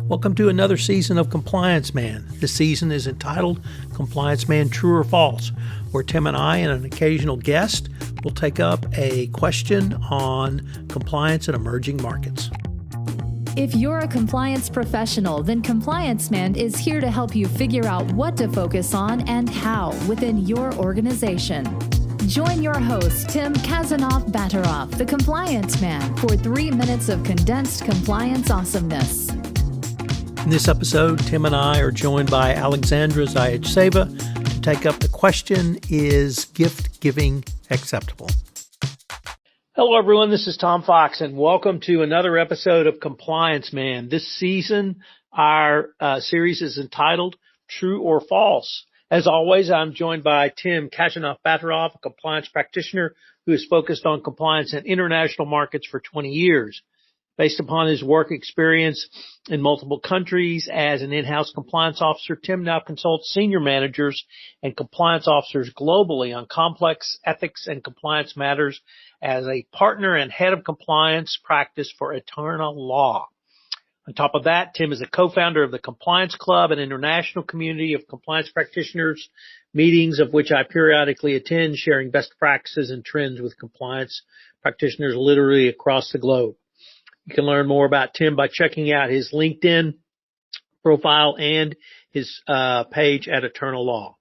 Welcome to another season of Compliance Man. This season is entitled Compliance Man True or False, where Tim and I and an occasional guest will take up a question on compliance in emerging markets. If you're a compliance professional, then Compliance Man is here to help you figure out what to focus on and how within your organization. Join your host, Tim Khasanov-Batirov, the Compliance Man, for 3 minutes of condensed compliance awesomeness. In this episode, Tim and I are joined by Alexandra Zayatseva to take up the question, is gift giving acceptable? Hello, everyone. This is Tom Fox, and welcome to another episode of Compliance Man. This season, our series is entitled True or False. As always, I'm joined by Tim Khasanov-Batirov, a compliance practitioner who has focused on compliance in international markets for 20 years. Based upon his work experience in multiple countries as an in-house compliance officer, Tim now consults senior managers and compliance officers globally on complex ethics and compliance matters as a partner and head of compliance practice for Eternal Law. On top of that, Tim is a co-founder of the Compliance Club, an international community of compliance practitioners, meetings of which I periodically attend, sharing best practices and trends with compliance practitioners literally across the globe. You can learn more about Tim by checking out his LinkedIn profile and his page at Eternal Law.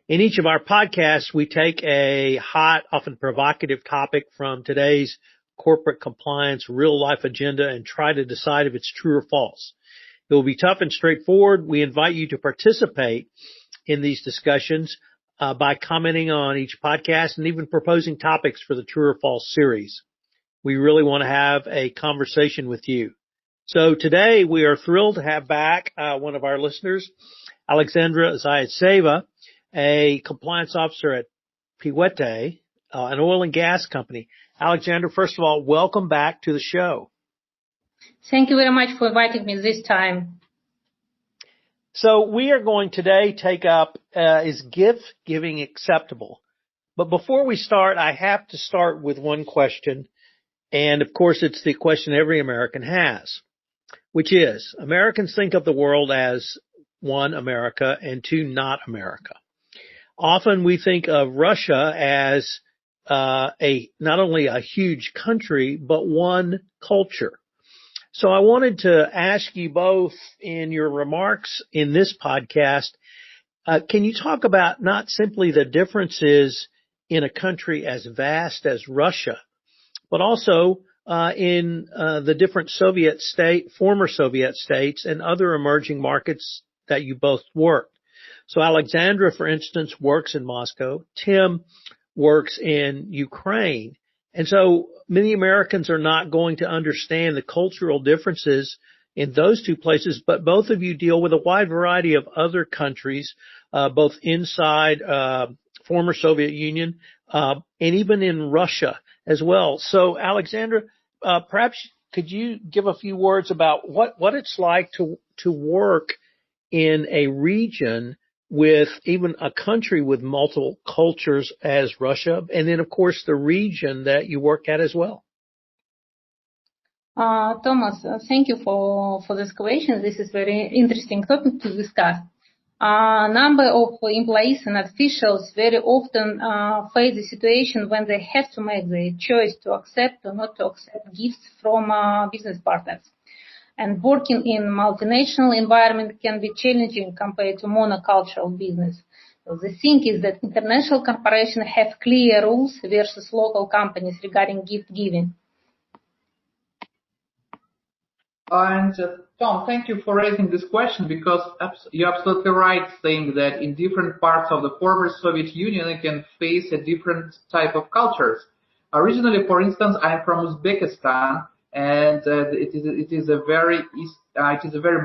In each of our podcasts, we take a hot, often provocative topic from today's corporate compliance real-life agenda and try to decide if it's true or false. It will be tough and straightforward. We invite you to participate in these discussions by commenting on each podcast and even proposing topics for the True or False series. We really want to have a conversation with you. So today we are thrilled to have back one of our listeners, Alexandra Zayatseva, a compliance officer at Piwete, an oil and gas company. Alexandra, first of all, welcome back to the show. Thank you very much for inviting me this time. So we are going today take up, is gift giving acceptable? But before we start, I have to start with one question. And of course, it's the question every American has, which is, Americans think of the world as one, America, and two, not America. Often we think of Russia as not only a huge country, but one culture. So I wanted to ask you both in your remarks in this podcast, can you talk about not simply the differences in a country as vast as Russia, but also in the different former Soviet states and other emerging markets that you both worked. So Alexandra, for instance, works in Moscow. Tim works in Ukraine. And so many Americans are not going to understand the cultural differences in those two places, but both of you deal with a wide variety of other countries, both inside former Soviet Union and even in Russia as well. So, Alexandra, perhaps could you give a few words about what it's like to work in a region with even a country with multiple cultures as Russia, and then, of course, the region that you work at as well? Thomas, thank you for this question. This is very interesting topic to discuss. Number of employees and officials very often face the situation when they have to make the choice to accept or not to accept gifts from business partners. And working in multinational environment can be challenging compared to monocultural business. So the thing is that international corporations have clear rules versus local companies regarding gift giving. And Tom, thank you for raising this question, because you're absolutely right saying that in different parts of the former Soviet Union you can face a different type of cultures. Originally, for instance, I'm from Uzbekistan, and it is a very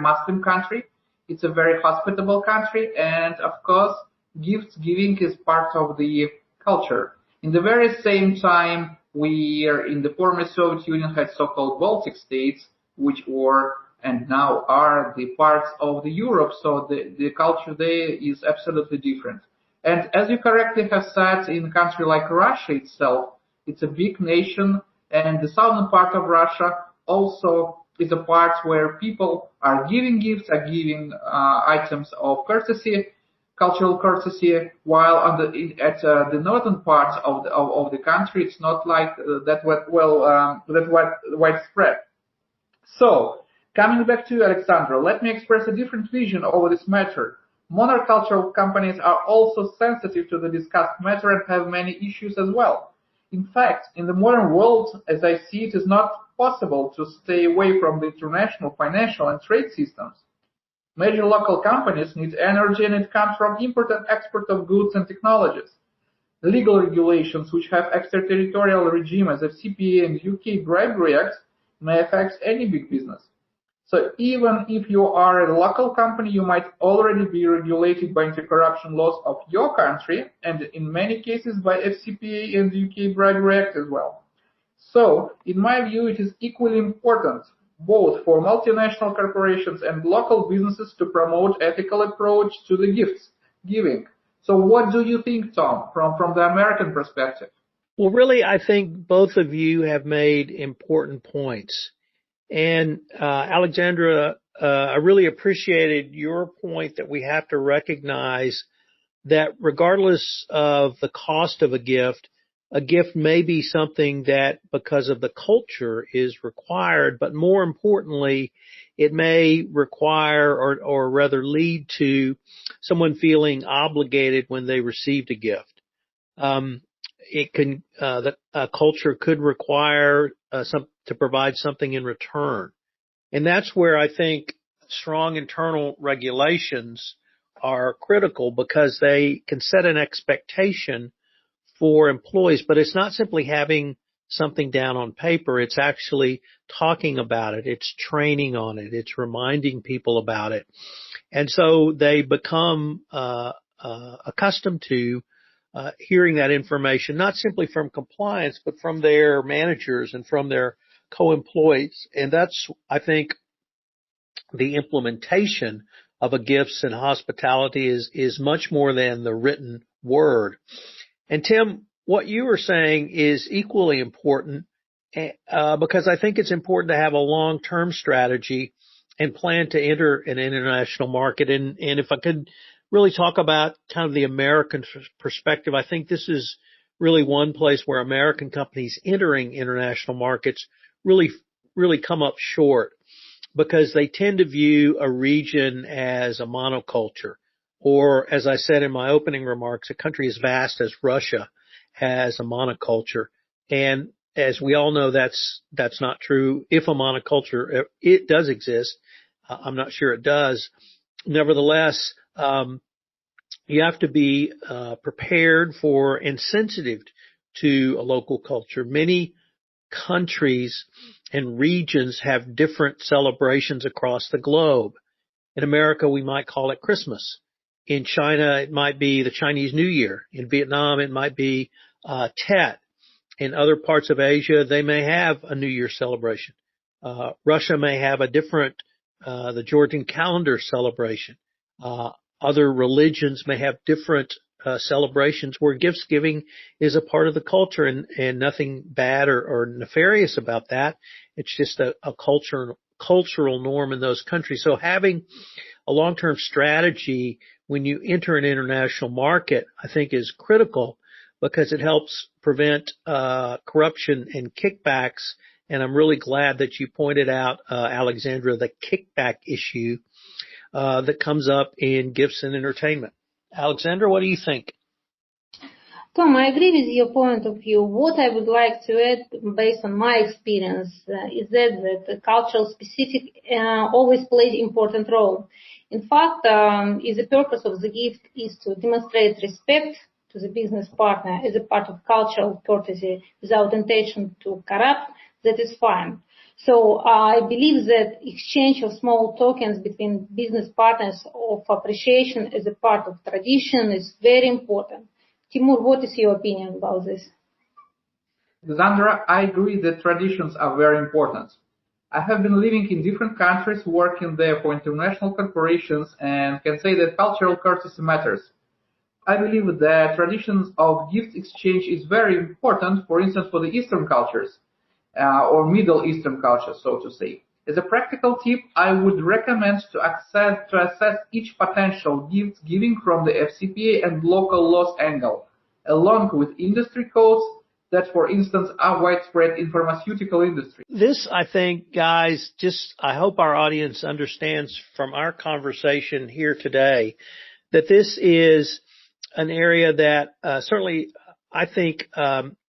Muslim country. It's a very hospitable country, and of course, gift giving is part of the culture. In the very same time, we are in the former Soviet Union had so-called Baltic states, which were and now are the parts of the Europe, so the culture there is absolutely different. And as you correctly have said, in a country like Russia itself, it's a big nation, and the southern part of Russia also is a part where people are giving gifts, are giving items of courtesy, cultural courtesy, while at the northern parts of the country, it's not like that widespread. So, coming back to you, Alexandra, let me express a different vision over this matter. Monocultural companies are also sensitive to the discussed matter and have many issues as well. In fact, in the modern world, as I see it, is not possible to stay away from the international financial and trade systems. Major local companies need energy, and it comes from import and export of goods and technologies. Legal regulations which have extraterritorial regimes of CPA and UK bribery acts may affect any big business. So even if you are a local company, you might already be regulated by anti-corruption laws of your country, and in many cases by FCPA and UK bribery act as well. So, in my view, it is equally important both for multinational corporations and local businesses to promote ethical approach to the gifts giving. So what do you think, Tom, from the American perspective? Well, really, I think both of you have made important points. And Alexandra, I really appreciated your point that we have to recognize that regardless of the cost of a gift may be something that, because of the culture, is required, but more importantly, it may require or rather lead to someone feeling obligated when they received a gift. The culture could require to provide something in return. And that's where I think strong internal regulations are critical, because they can set an expectation for employees, but it's not simply having something down on paper. It's actually talking about it. It's training on it. It's reminding people about it. And so they become accustomed to hearing that information, not simply from compliance, but from their managers and from their co-employees. And that's, I think, the implementation of a gifts and hospitality is much more than the written word. And Tim, what you were saying is equally important, because I think it's important to have a long-term strategy and plan to enter an international market. And if I could really talk about kind of the American perspective, I think this is really one place where American companies entering international markets really come up short, because they tend to view a region as a monoculture, or, as I said in my opening remarks, a country as vast as Russia has a monoculture. And as we all know, that's not true. If a monoculture, it does exist, I'm not sure it does. Nevertheless, you have to be prepared for and sensitive to a local culture. Many countries and regions have different celebrations across the globe. In America, we might call it Christmas. In China, it might be the Chinese New Year. In Vietnam, it might be Tet. In other parts of Asia, they may have a New Year celebration. Russia may have a different, the Georgian calendar celebration. Other religions may have different celebrations where gifts giving is a part of the culture, and nothing bad or nefarious about that. It's just a cultural norm in those countries. So having a long-term strategy when you enter an international market, I think, is critical, because it helps prevent corruption and kickbacks. And I'm really glad that you pointed out, Alexandra, the kickback issue that comes up in gifts and entertainment. Alexandra, what do you think? Tom, I agree with your point of view. What I would like to add, based on my experience, is that the cultural specific always plays an important role. In fact, the purpose of the gift is to demonstrate respect to the business partner as a part of cultural courtesy without intention to corrupt. That is fine. So I believe that exchange of small tokens between business partners of appreciation as a part of tradition is very important. Timur, what is your opinion about this? Alexandra, I agree that traditions are very important. I have been living in different countries, working there for international corporations, and can say that cultural courtesy matters. I believe that traditions of gift exchange is very important, for instance, for the Eastern cultures, or Middle Eastern cultures, so to say. As a practical tip, I would recommend to assess each potential gift giving from the FCPA and local laws angle, along with industry codes that, for instance, are widespread in pharmaceutical industry. This, I think, guys, I hope our audience understands from our conversation here today that this is an area that certainly I think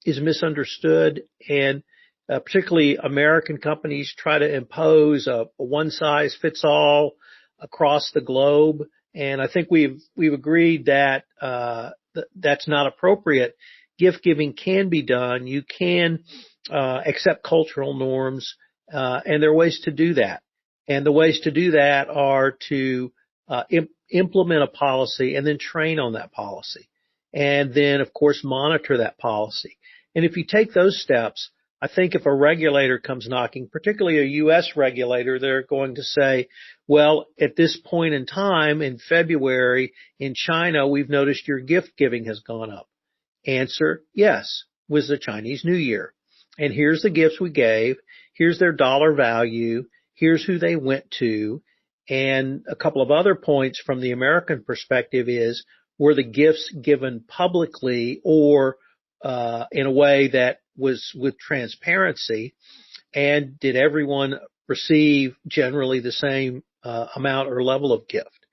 is misunderstood, and particularly American companies try to impose a one-size-fits-all across the globe. And I think we've agreed that that's not appropriate. Gift giving can be done. You can accept cultural norms, and there are ways to do that. And the ways to do that are to implement a policy and then train on that policy. And then, of course, monitor that policy. And if you take those steps, I think if a regulator comes knocking, particularly a U.S. regulator, they're going to say, well, at this point in time, in February, in China, we've noticed your gift giving has gone up. Answer, yes, was the Chinese New Year. And here's the gifts we gave. Here's their dollar value. Here's who they went to. And a couple of other points from the American perspective is, were the gifts given publicly or in a way that was with transparency, and did everyone receive generally the same amount or level of gift?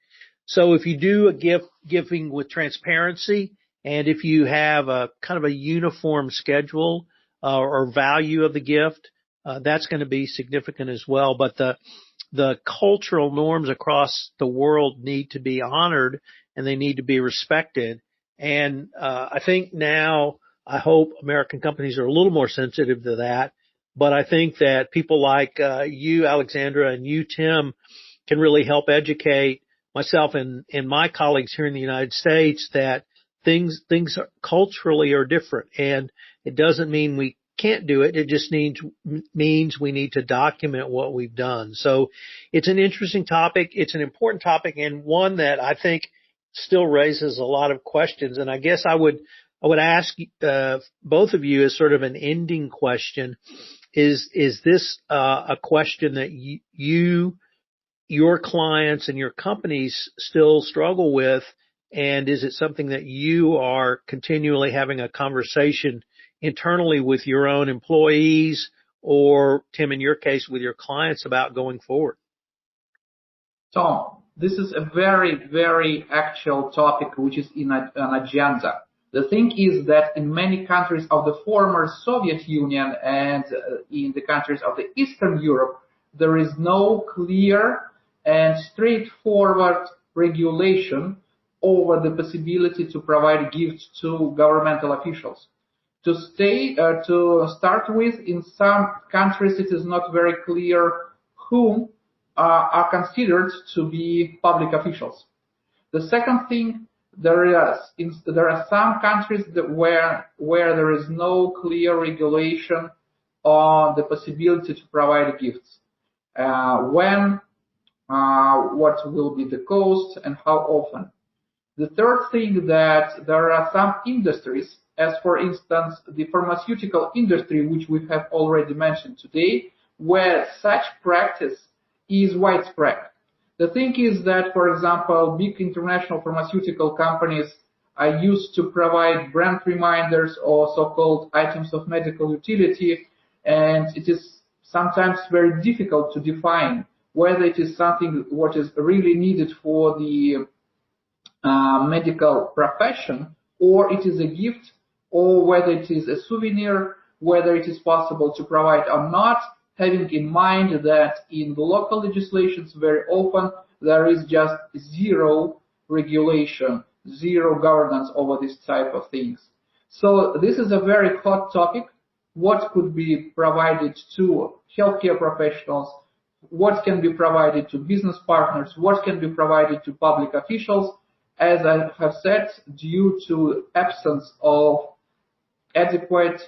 So if you do a gift giving with transparency, and if you have a kind of a uniform schedule or value of the gift, that's going to be significant as well. But the cultural norms across the world need to be honored, and they need to be respected. And I think now, I hope American companies are a little more sensitive to that. But I think that people like you, Alexandra, and you, Tim, can really help educate myself and my colleagues here in the United States that things are culturally are different. And it doesn't mean we can't do it. It just means we need to document what we've done. So it's an interesting topic. It's an important topic, and one that I think still raises a lot of questions. And I guess I would ask both of you as sort of an ending question: is this a question that your clients and your companies still struggle with, and is it something that you are continually having a conversation internally with your own employees, or Tim, in your case, with your clients about going forward? Tom, this is a very, very actual topic which is in an agenda. The thing is that in many countries of the former Soviet Union and in the countries of the Eastern Europe, there is no clear and straightforward regulation over the possibility to provide gifts to governmental officials. To start with, in some countries it is not very clear whom are considered to be public officials. The second thing, there are some countries where there is no clear regulation on the possibility to provide gifts. When, what will be the cost, and how often. The third thing, that there are some industries, as for instance the pharmaceutical industry, which we have already mentioned today, where such practice is widespread. The thing is that, for example, big international pharmaceutical companies are used to provide brand reminders or so-called items of medical utility, and it is sometimes very difficult to define whether it is something what is really needed for the medical profession, or it is a gift, or whether it is a souvenir, whether it is possible to provide or not, having in mind that in the local legislations very often there is just zero regulation, zero governance over this type of things. So this is a very hot topic. What could be provided to healthcare professionals? What can be provided to business partners? What can be provided to public officials? As I have said, due to absence of adequate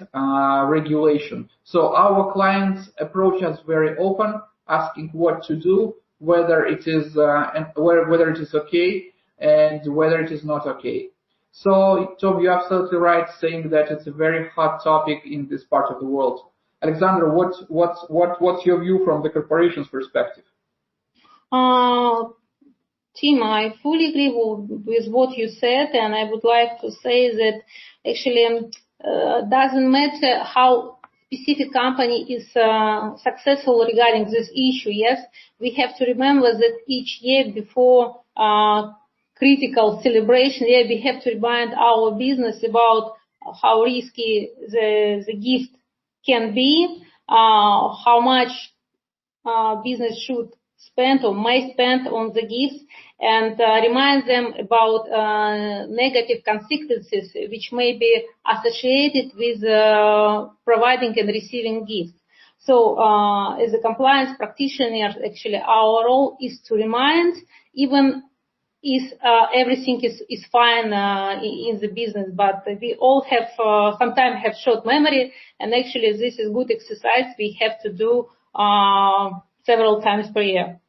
regulation. So our clients approach us very often, asking what to do, whether it is whether it is okay and whether it is not okay. So Tom, you're absolutely right saying that it's a very hot topic in this part of the world. Alexandra, what's your view from the corporation's perspective? Tim, I fully agree with what you said, and I would like to say that actually doesn't matter how specific company is successful regarding this issue. Yes, we have to remember that each year before critical celebration, we have to remind our business about how risky the gift can be, how much business should spend or may spend on the gifts, and remind them about negative consequences which may be associated with providing and receiving gifts. So as a compliance practitioner, actually our role is to remind, even if everything is fine in the business, but we all have sometimes have short memory, and actually this is good exercise we have to do several times per year.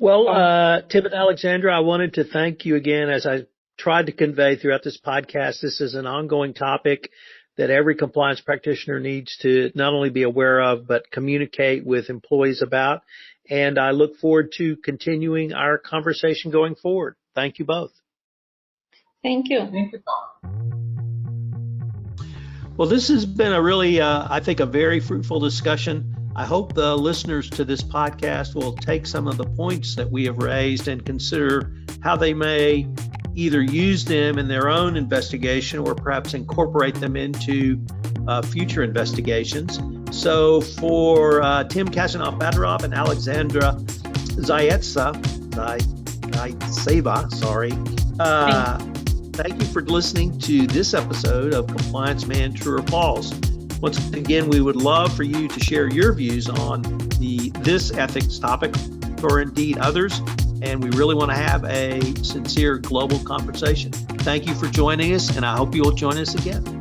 Well, Tim and Alexandra, I wanted to thank you again. As I tried to convey throughout this podcast, this is an ongoing topic that every compliance practitioner needs to not only be aware of, but communicate with employees about. And I look forward to continuing our conversation going forward. Thank you both. Thank you. Thank you. Well, this has been a really, I think, a very fruitful discussion. I hope the listeners to this podcast will take some of the points that we have raised and consider how they may either use them in their own investigation or perhaps incorporate them into future investigations. So for Tim Khasanov-Batirov and Alexandra Zaitseva, thank you for listening to this episode of Compliance Man, True or False. Once again, we would love for you to share your views on this ethics topic, or indeed others, and we really want to have a sincere global conversation. Thank you for joining us, and I hope you will join us again.